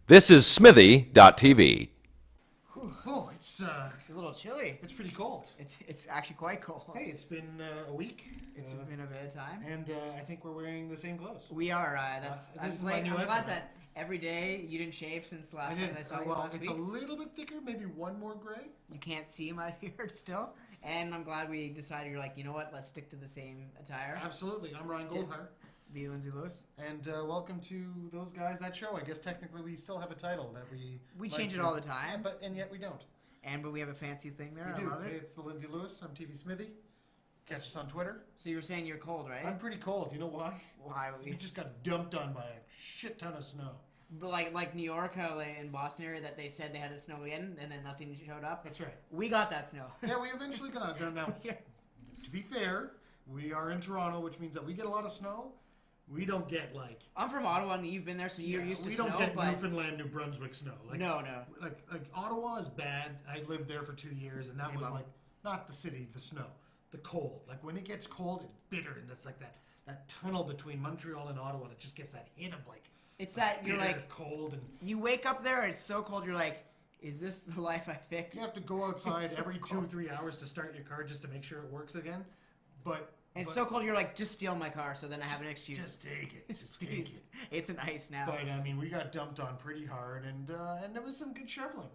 This is Smithy.tv. Oh, it's a little chilly. it's pretty cold. It's actually quite cold. Hey, it's been a week. It's been a bit of time. And I think we're wearing the same clothes. We are. This is my new I'm glad outfit. that every day you didn't shave since the last time I saw you well, last it's week. a little bit thicker, maybe one more gray. You can't see my beard still, and I'm glad we decided. You're like, you know what? Let's stick to the same attire. Absolutely. I'm Ryan Goldhar. The Lindsay Lewis. And welcome to Those Guys That Show. I guess technically we still have a title that we like change it to- all the time. Yeah, and yet we don't. But we have a fancy thing there. We I do. love it. It's the Lindsay Lewis. I'm TV Smithy. Catch us on Twitter. So you were saying you're cold, right? I'm pretty cold. You know why? Why? We just got dumped on by a shit ton of snow. But like New York, how in Boston area that they said they had a Snowmageddon and then nothing showed up. That's right. We got that snow. Yeah, we eventually got it there. Now, to be fair, we are in Toronto, which means that we get a lot of snow. We don't get like I'm from Ottawa, and you've been there, so you're used to we snow. don't get but Newfoundland, New Brunswick snow. Like, no. Like Ottawa is bad. I lived there for 2 years, and that was like not the city, the snow, the cold. Like when it gets cold, it's bitter, and that's like that tunnel between Montreal and Ottawa that just gets that hit of like. It's that you're bitter, like cold, and you wake up there, it's so cold. You're like, is this the life I picked? you have to go outside so every cold. 2 or 3 hours to start your car just to make sure it works again. But And it's so cold. You're like, just steal my car, so then I have an excuse. Just take it. Just take it. It's an ice now. But I mean, we got dumped on pretty hard, and there was some good shoveling.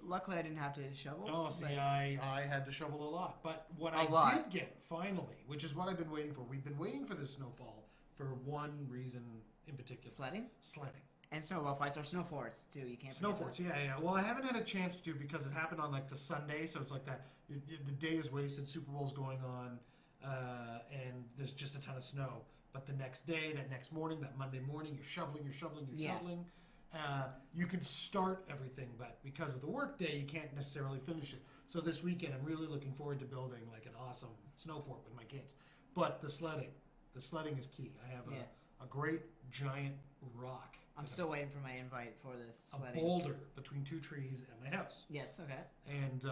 Luckily, I didn't have to shovel. Oh, see, but- I had to shovel a lot. But what A I lot. did get finally, which is what I've been waiting for. We've been waiting for this snowfall for one reason in particular. Sledding Sledding. and snowball fights or snow forts too. You can't. Snow forget forts, yeah. Well, I haven't had a chance to because it happened on like the Sunday, so it's like that. The day is wasted. Super Bowl's going on, and there's just a ton of snow. But the next day, that next morning, that Monday morning, you're shoveling. Yeah. You can start everything, but because of the work day, you can't necessarily finish it. So this weekend, I'm really looking forward to building like an awesome snow fort with my kids. But the sledding is key. I have a great giant rock. I'm still waiting for my invite for this sledding. A boulder between two trees at my house. Yes. Okay. And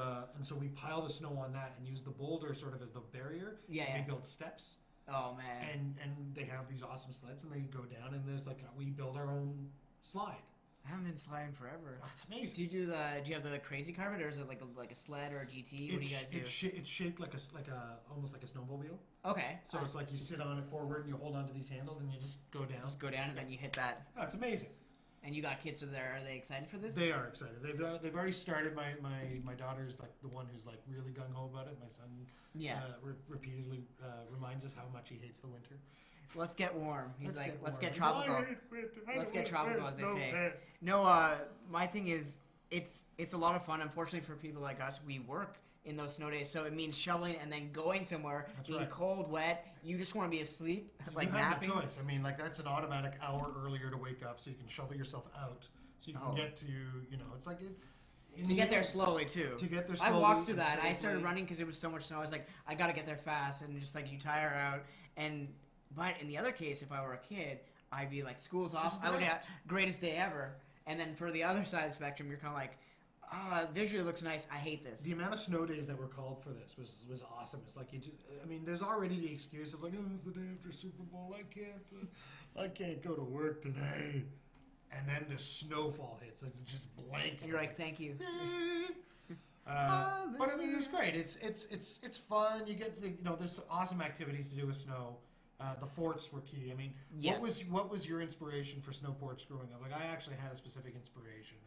so we pile the snow on that and use the boulder sort of as the barrier. Yeah, and yeah. we build steps. Oh man. And they have these awesome sleds and they go down and there's like we build our own slide. I haven't been sliding forever. That's amazing. Do you have the crazy carpet, or is it like a sled or a GT? What do you guys do? It's shaped like almost like a snowmobile. Okay. So it's like you sit on it forward and you hold onto these handles and you just go down. Just go down and then you hit that. That's amazing. And you got kids, so are they excited for this? They are excited. They've already started. My daughter's like the one who's like really gung ho about it. My son repeatedly reminds us how much he hates the winter. Let's get warm. He's like, let's get warm. tropical. Let's get tropical, as they say. No, my thing is, it's a lot of fun. Unfortunately, for people like us, we work in those snow days, so it means shoveling and then going somewhere, being cold, wet. You just want to be asleep, like you have napping. no choice. I mean, like that's an automatic hour earlier to wake up, so you can shovel yourself out, so you can get to it's like it. To get there slowly too. To get there I slowly. walked through that. I safely. started running because it was so much snow. I was like, I gotta get there fast, and just like you tire out. But in the other case, if I were a kid, I'd be like, school's off. I would have greatest day ever. And then for the other side of the spectrum, you're kind of like, visually looks nice. I hate this. The amount of snow days that were called for this was awesome. It's like there's already the excuse. It's like, oh, it's the day after Super Bowl. I can't go to work today. And then the snowfall hits. It's just blanket. And you're like, thank you. But I mean, it's great. It's fun. You get to there's awesome activities to do with snow. The forts were key. I mean, Yes. what was your inspiration for snow forts growing up? Like, I actually had a specific inspiration.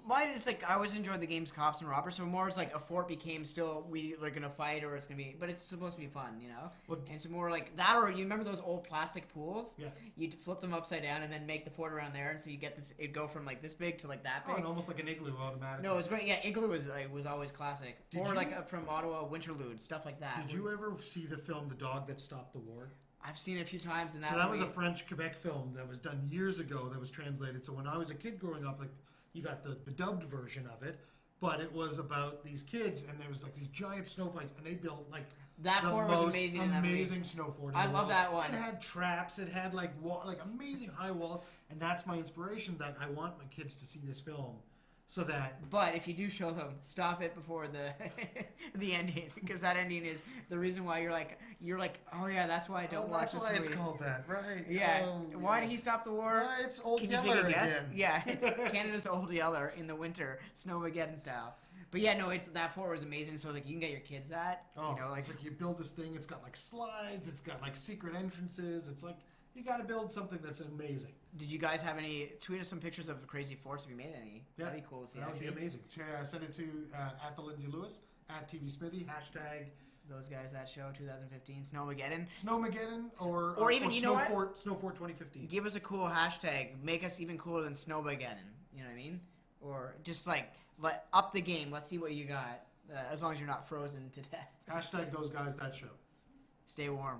Mine is like I always enjoyed the games Cops and Robbers, so more as like a fort became still we're gonna fight or it's gonna be, but it's supposed to be fun, Well, and it's more like that, or you remember those old plastic pools? Yeah. You'd flip them upside down and then make the fort around there, and so you get this. It'd go from like this big to like that big. and almost like an igloo automatically. No, it was great. Yeah, Igloo was always classic. Did Or you- like from Ottawa, Winterlude, stuff like that. Did you ever see the film The Dog That Stopped the War? I've seen it a few times, and that. So that was a movie- French Quebec film that was done years ago that was translated. So when I was a kid growing up, like you got the dubbed version of it, but it was about these kids and there was like these giant snow fights and they built like That the fort was most amazing in that movie. amazing snow fort. in I the love world. that one. It had traps. It had like amazing high walls, and that's my inspiration. That I want my kids to see this film so that But if you do show them, stop it before the the ending, because that ending is the reason why you're like, oh yeah, that's why I don't watch this that's why movie. it's called that, right? Yeah. Oh, Why did he stop the war? Why it's Old Can you Yeller take a guess? again. Yeah, it's Canada's Old Yeller in the winter, Snowmageddon style. But yeah, no, it's that fort was amazing. So like you can get your kids that. Oh, You know, like it's like you build this thing. It's got like slides. It's got like secret entrances. It's like you got to build something that's amazing. did you guys have any? Tweet us some pictures of crazy forts if you made any. Yeah, That'd be cool to see. That would be actually. amazing. Send it to at the Lindsay Lewis at TV Smithy hashtag Those guys that show 2015 Snowmageddon. Snowmageddon Or even, you know what? Snowfort 2015. Give us a cool hashtag. Make us even cooler than Snowmageddon. You know what I mean? Or just like up the game. Let's see what you got. As long as you're not frozen to death. Hashtag those guys that show. Stay warm.